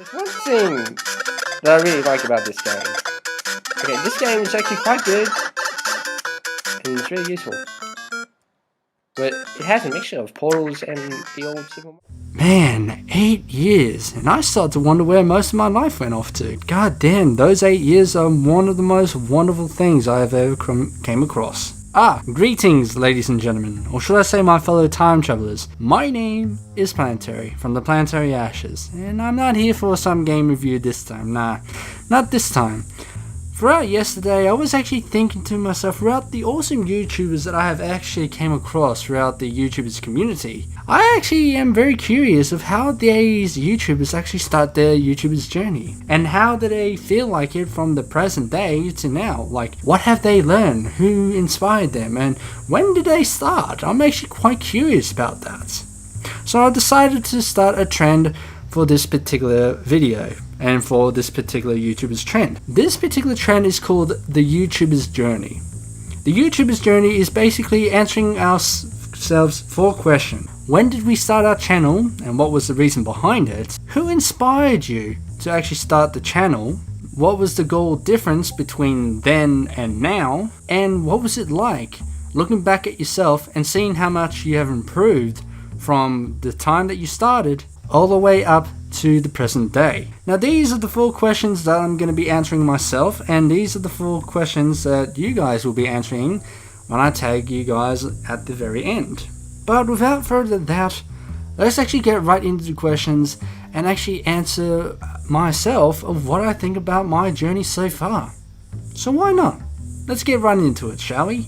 There's one thing that I really like about this game. Okay, this game is actually quite good, and it's really useful. But it has a mixture of Portals and the old Super Mario. Man, 8 years, and I start to wonder where most of my life went off to. God damn, those 8 years are one of the most wonderful things I have ever came across. Greetings, ladies and gentlemen, or should I say my fellow time travelers. My name is Planetary, from the Planetary Ashes, and I'm not here for some game review this time, nah, not this time. Throughout yesterday, I was actually thinking to myself throughout the awesome YouTubers that I have actually came across throughout the YouTubers community. I actually am very curious of how these YouTubers actually start their YouTubers journey. And how do they feel like it from the present day to now? Like, what have they learned? Who inspired them? And when did they start? I'm actually quite curious about that. So I decided to start a trend for this particular video and for this particular YouTuber's trend. This particular trend is called the YouTuber's Journey. The YouTuber's Journey is basically answering ourselves 4 questions. When did we start our channel and what was the reason behind it? Who inspired you to actually start the channel? What was the goal difference between then and now? And what was it like looking back at yourself and seeing how much you have improved from the time that you started all the way up to the present day. Now these are the 4 questions that I'm going to be answering myself, and these are the 4 questions that you guys will be answering when I tag you guys at the very end. But without further doubt, let's actually get right into the questions and actually answer myself of what I think about my journey so far. So why not? Let's get right into it, shall we?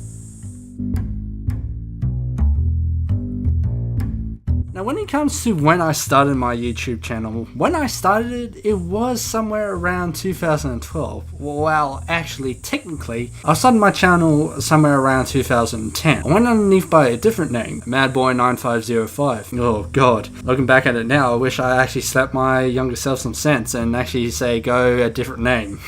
Now when it comes to when I started my YouTube channel, when I started it was somewhere around 2012. Well, actually, technically, I started my channel somewhere around 2010. I went underneath by a different name, Madboy9505. Oh god, looking back at it now, I wish I actually slapped my younger self some sense and actually say go a different name.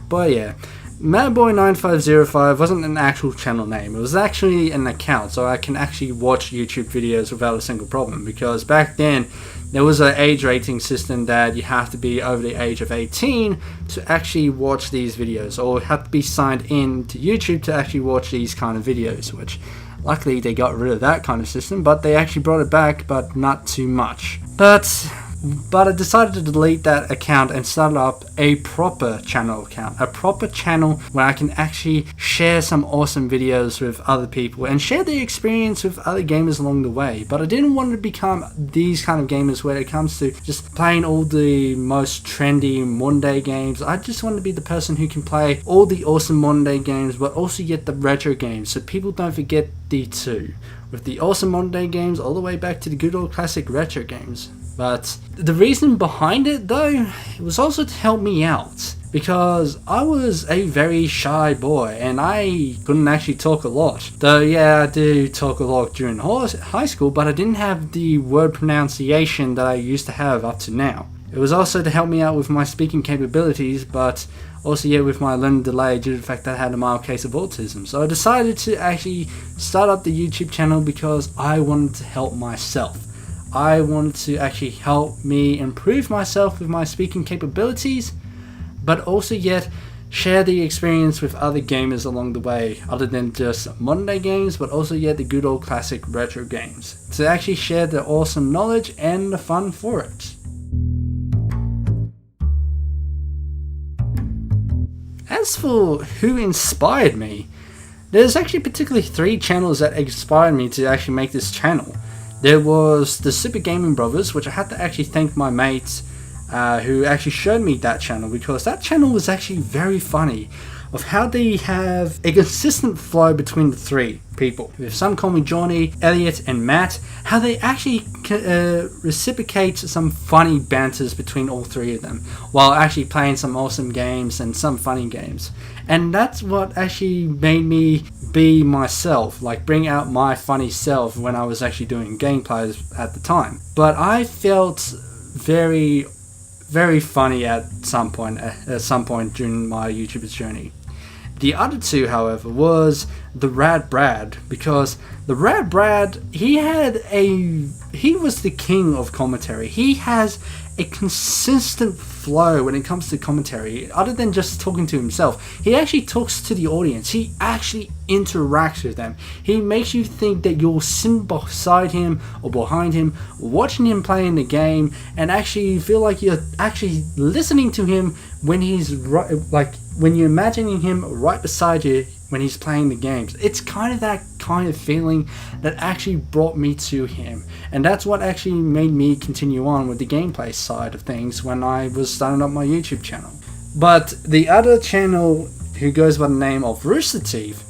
But yeah. Madboy9505 wasn't an actual channel name, it was actually an account, so I can actually watch YouTube videos without a single problem, because back then there was an age rating system that you have to be over the age of 18 to actually watch these videos, or have to be signed in to YouTube to actually watch these kind of videos, which luckily they got rid of that kind of system, but they actually brought it back, but not too much. But I decided to delete that account and start up a proper channel account. A proper channel where I can actually share some awesome videos with other people and share the experience with other gamers along the way. But I didn't want to become these kind of gamers where it comes to just playing all the most trendy modern day games. I just want to be the person who can play all the awesome modern day games, but also get the retro games, so people don't forget the two. With the awesome modern day games all the way back to the good old classic retro games. But the reason behind it though, it was also to help me out, because I was a very shy boy and I couldn't actually talk a lot. Though yeah, I do talk a lot during high school, but I didn't have the word pronunciation that I used to have up to now. It was also to help me out with my speaking capabilities, but also yeah, with my learning delay due to the fact that I had a mild case of autism. So I decided to actually start up the YouTube channel because I wanted to help myself. I wanted to actually help me improve myself with my speaking capabilities, but also yet share the experience with other gamers along the way, other than just modern day games, but also yet the good old classic retro games, to actually share the awesome knowledge and the fun for it. As for who inspired me, there's actually particularly 3 channels that inspired me to actually make this channel. There was the Super Gaming Brothers, which I had to actually thank my mates who actually showed me that channel, because that channel was actually very funny of how they have a consistent flow between the 3 people. If some call me Johnny, Elliot and Matt, how they actually reciprocate some funny banters between all 3 of them while actually playing some awesome games and some funny games. And that's what actually made me be myself, like bring out my funny self when I was actually doing gameplays at the time. But I felt very funny at some point during my YouTuber's journey. The other 2, however, was the Rad Brad, because the Rad Brad, he was the king of commentary. He has a consistent flow when it comes to commentary. Other than just talking to himself, he actually talks to the audience. He actually interacts with them. He makes you think that you're sitting beside him or behind him, watching him playing the game, and actually feel like you're actually listening to him when he's like when you're imagining him right beside you when he's playing the games. It's kind of that kind of feeling that actually brought me to him, and that's what actually made me continue on with the gameplay side of things when I was starting up my YouTube channel. But the other channel who goes by the name of Rooster Teeth,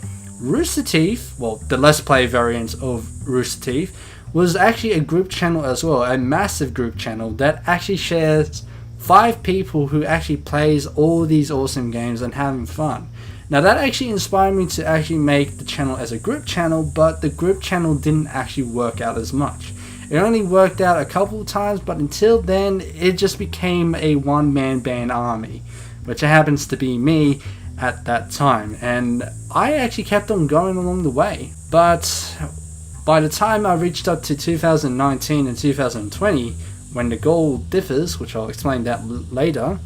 well, the Let's Play variant of Rooster Teeth, was actually a group channel as well, a massive group channel that actually shares 5 people who actually plays all these awesome games and having fun. Now that actually inspired me to actually make the channel as a group channel, but the group channel didn't actually work out as much. It only worked out a couple of times, but until then it just became a one-man band army, which happens to be me at that time, and I actually kept on going along the way. But by the time I reached up to 2019 and 2020, when the goal differs, which I'll explain that later,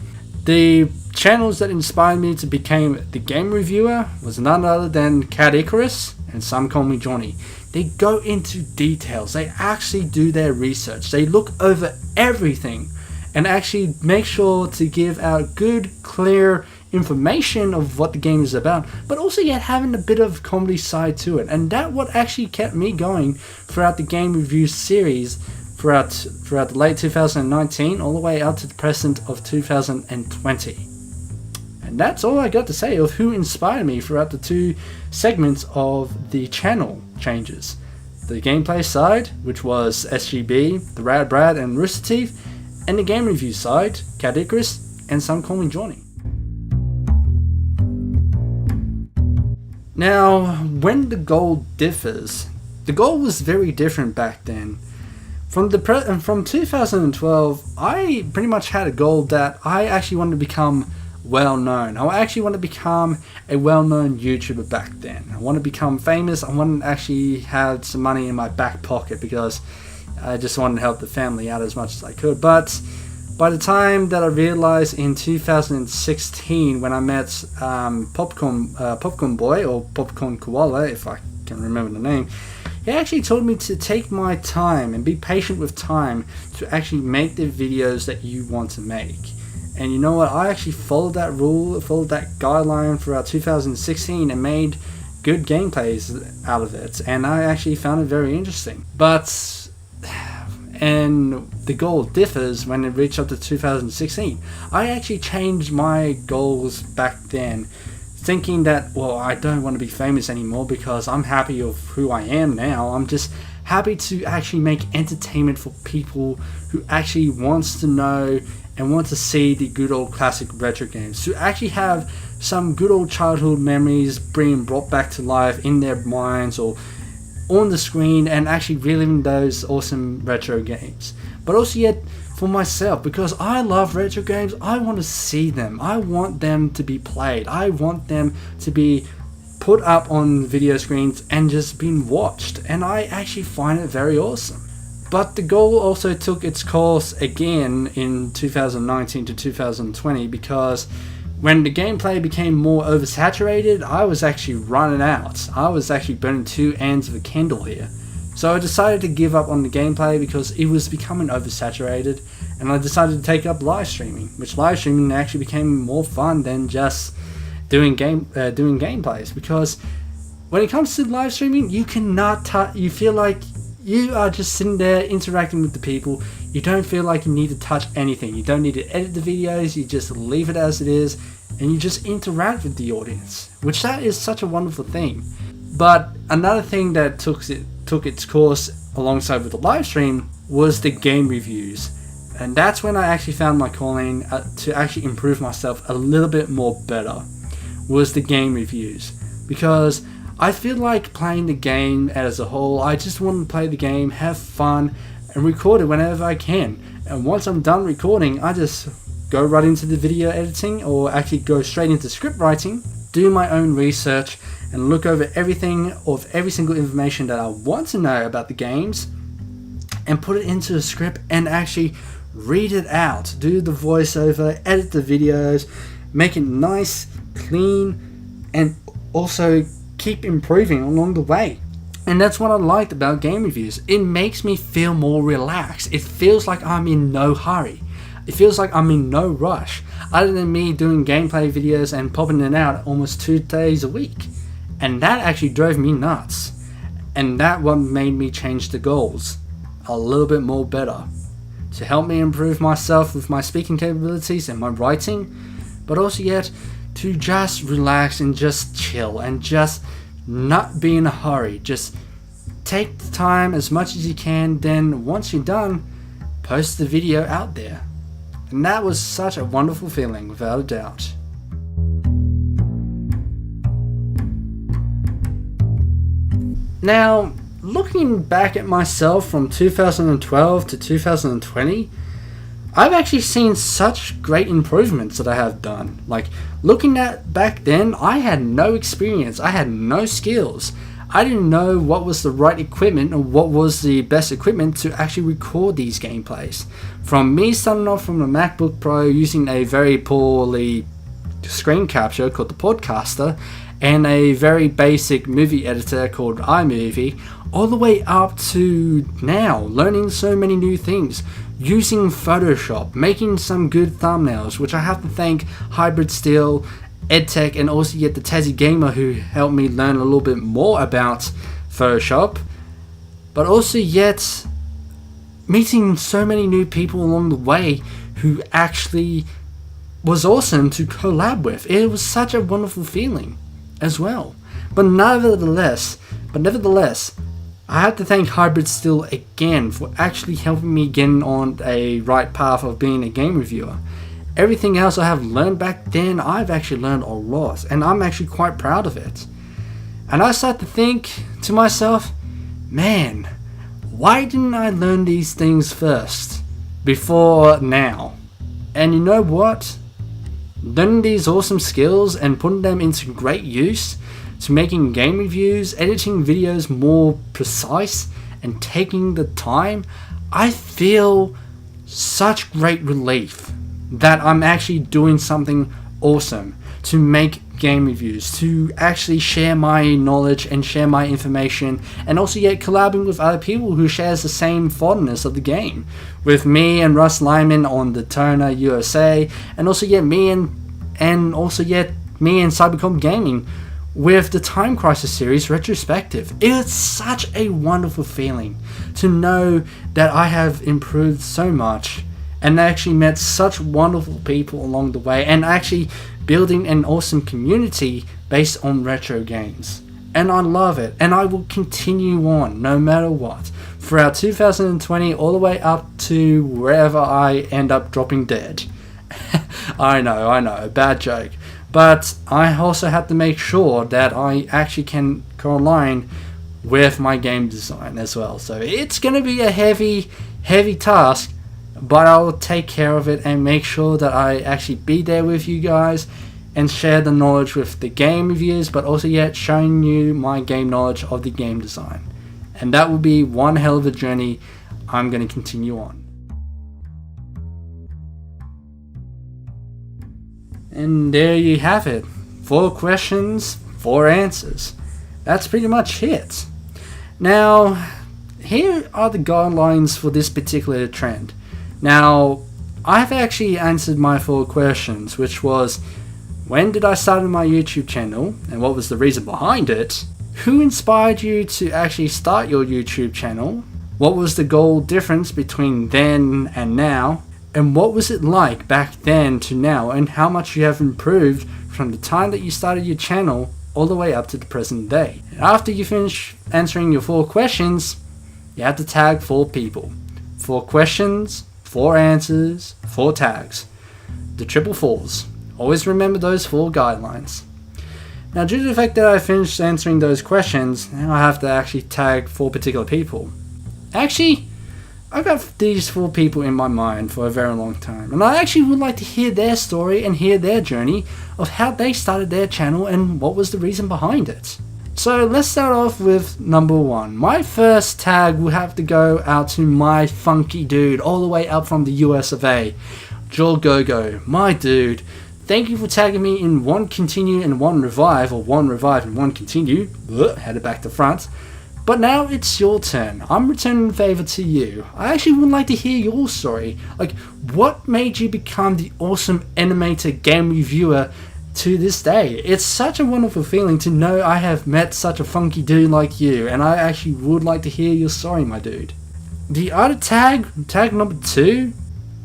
the channels that inspired me to become the game reviewer was none other than Cat Icarus and Some Call Me Johnny. They go into details, they actually do their research, they look over everything and actually make sure to give out good, clear information of what the game is about, but also yet having a bit of comedy side to it. And that what actually kept me going throughout the game review series throughout the late 2019 all the way up to the present of 2020. And that's all I got to say of who inspired me throughout the 2 segments of the channel changes. The gameplay side, which was SGB, the Rad Brad and Rooster Teeth, and the game review side, Cat Icarus and Some Call Me Johnny. Now, when the goal differs, the goal was very different back then. From 2012, I pretty much had a goal that I actually wanted to become well known. I actually want to become a well-known YouTuber back then. I want to become famous. I want to actually have some money in my back pocket because I just wanted to help the family out as much as I could. But by the time that I realized in 2016 when I met Popcorn Boy, or Popcorn Koala, if I can remember the name, he actually told me to take my time and be patient with time to actually make the videos that you want to make. And you know what? I actually followed that rule, followed that guideline throughout 2016 and made good gameplays out of it. And I actually found it very interesting. But, and the goal differs when it reached up to 2016. I actually changed my goals back then, thinking that, well, I don't want to be famous anymore because I'm happy of who I am now. I'm just happy to actually make entertainment for people who actually wants to know and want to see the good old classic retro games, to actually have some good old childhood memories being brought back to life in their minds or on the screen and actually reliving those awesome retro games. But also yet for myself, because I love retro games, I want to see them. I want them to be played. I want them to be put up on video screens and just being watched. And I actually find it very awesome. But the goal also took its course again in 2019 to 2020 because when the gameplay became more oversaturated, I was actually running out. I was actually burning 2 ends of a candle here. So I decided to give up on the gameplay because it was becoming oversaturated, and I decided to take up live streaming, which live streaming actually became more fun than just doing gameplays. Because when it comes to live streaming, you cannot you feel like you are just sitting there interacting with the people. You don't feel like you need to touch anything. You don't need to edit the videos. You just leave it as it is, and you just interact with the audience, which that is such a wonderful thing. But another thing that took its course alongside with the live stream was the game reviews, and that's when I actually found my calling to actually improve myself a little bit more better, was the game reviews. Because I feel like playing the game as a whole, I just want to play the game, have fun, and record it whenever I can. And once I'm done recording, I just go right into the video editing, or actually go straight into script writing, do my own research, and look over everything of every single information that I want to know about the games, and put it into a script and actually read it out, do the voiceover, edit the videos, make it nice, clean, and also keep improving along the way. And that's what I liked about game reviews. It makes me feel more relaxed. It feels like I'm in no hurry. It feels like I'm in no rush, other than me doing gameplay videos and popping it out almost 2 days a week. And that actually drove me nuts. And that what made me change the goals a little bit more better, to help me improve myself with my speaking capabilities and my writing, but also yet to just relax and just chill and just not be in a hurry. Just take the time as much as you can, then once you're done, post the video out there. And that was such a wonderful feeling, without a doubt. Now, looking back at myself from 2012 to 2020, I've actually seen such great improvements that I have done. Like, looking at back then, I had no experience, I had no skills. I didn't know what was the right equipment or what was the best equipment to actually record these gameplays. From me starting off from a MacBook Pro using a very poorly screen capture called the Podcaster and a very basic movie editor called iMovie, all the way up to now, learning so many new things, using Photoshop, making some good thumbnails, which I have to thank Hybrid Steel, EdTech, and also yet the Tassie Gamer, who helped me learn a little bit more about Photoshop, but also yet meeting so many new people along the way who actually was awesome to collab with. It was such a wonderful feeling as well. But nevertheless, I have to thank Hybrid Steel again for actually helping me get on a right path of being a game reviewer. Everything else I have learned back then, I've actually learned a lot, and I'm actually quite proud of it. And I start to think to myself, man, why didn't I learn these things first, before now? And you know what? Learning these awesome skills and putting them into great use, to making game reviews, editing videos more precise, and taking the time, I feel such great relief that I'm actually doing something awesome to make game reviews, to actually share my knowledge and share my information, and also yet collabing with other people who shares the same fondness of the game, with me and Russ Lyman on the Turner USA, and also yet me and Cybercom Gaming with the Time Crisis series retrospective. It's such a wonderful feeling to know that I have improved so much and actually met such wonderful people along the way, and actually building an awesome community based on retro games. And I love it, and I will continue on no matter what throughout 2020 all the way up to wherever I end up dropping dead. I know, bad joke. But I also have to make sure that I actually can align with my game design as well. So it's going to be a heavy task, but I'll take care of it and make sure that I actually be there with you guys and share the knowledge with the game reviews, but also yet showing you my game knowledge of the game design. And that will be one hell of a journey I'm going to continue on. And there you have it. 4 questions, 4 answers. That's pretty much it. Now, here are the guidelines for this particular trend. Now, I've actually answered my 4 questions, which was, when did I start my YouTube channel, and what was the reason behind it? Who inspired you to actually start your YouTube channel? What was the goal difference between then and now? And what was it like back then to now, and how much you have improved from the time that you started your channel all the way up to the present day? And after you finish answering your 4 questions, you have to tag 4 people. 4 questions, 4 answers, 4 tags. The triple 4s. Always remember those 4 guidelines. Now, due to the fact that I finished answering those questions, now I have to actually tag 4 particular people. Actually, I've got these 4 people in my mind for a very long time, and I actually would like to hear their story and hear their journey of how they started their channel and what was the reason behind it. So let's start off with number 1. My first tag will have to go out to my funky dude all the way up from the US of A. Joel Gogo, my dude. Thank you for tagging me in 1 continue and 1 revive, or 1 revive and 1 continue. Had it back to front. But now it's your turn. I'm returning the favor to you. I actually would like to hear your story. Like, what made you become the awesome animator game reviewer to this day? It's such a wonderful feeling to know I have met such a funky dude like you, and I actually would like to hear your story, my dude. The other tag number 2,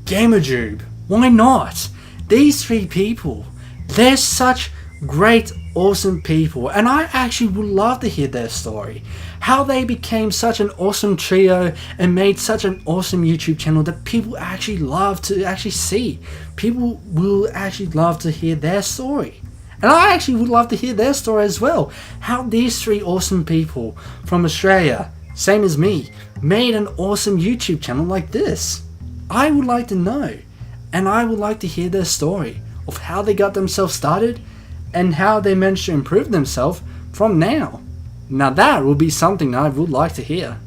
GamerJube. Why not? These 3 people, they're such great, awesome people, and I actually would love to hear their story. How they became such an awesome trio and made such an awesome YouTube channel that people actually love to actually see. People will actually love to hear their story. And I actually would love to hear their story as well. How these 3 awesome people from Australia, same as me, made an awesome YouTube channel like this. I would like to know. And I would like to hear their story of how they got themselves started and how they managed to improve themselves from now. Now that will be something I would like to hear.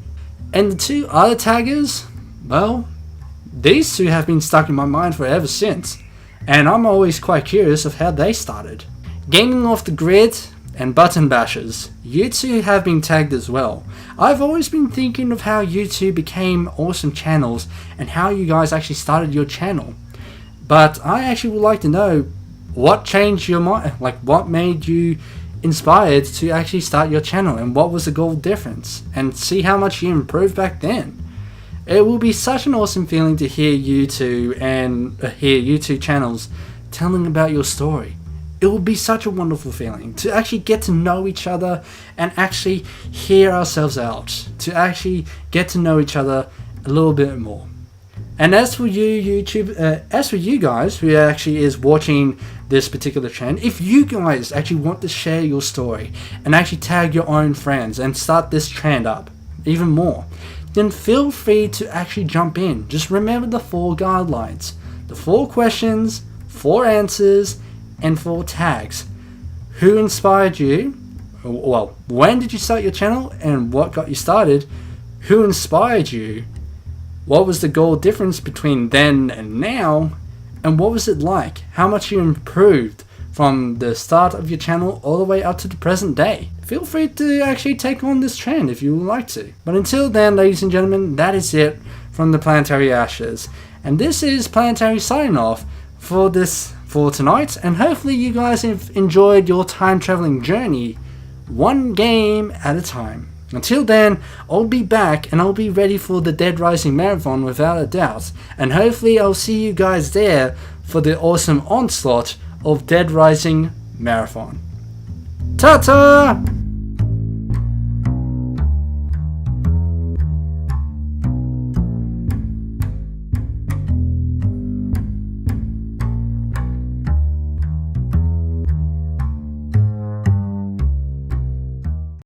And the 2 other taggers, well, these 2 have been stuck in my mind for ever since, and I'm always quite curious of how they started. Gaming Off the Grid and Button Bashers, you 2 have been tagged as well. I've always been thinking of how you 2 became awesome channels and how you guys actually started your channel. But I actually would like to know what changed your mind, like what made you inspired to actually start your channel, and what was the goal difference, and see how much you improved back then. It will be such an awesome feeling to hear you 2 and hear you 2 channels telling about your story. It will be such a wonderful feeling to actually get to know each other and actually hear ourselves out, to actually get to know each other a little bit more. And as for you as for you guys who actually is watching this particular trend, if you guys actually want to share your story and actually tag your own friends and start this trend up even more, then feel free to actually jump in. Just remember the 4 guidelines, the 4 questions, 4 answers, and 4 tags. Who inspired you? Well, when did you start your channel and what got you started? Who inspired you? What was the goal difference between then and now? And what was it like? How much you improved from the start of your channel all the way up to the present day? Feel free to actually take on this trend if you would like to. But until then, ladies and gentlemen, that is it from the Planetary Ashes. And this is Planetary signing off for tonight. And hopefully you guys have enjoyed your time traveling journey, 1 game at a time. Until then, I'll be back and I'll be ready for the Dead Rising Marathon without a doubt. And hopefully I'll see you guys there for the awesome onslaught of Dead Rising Marathon. Ta-ta!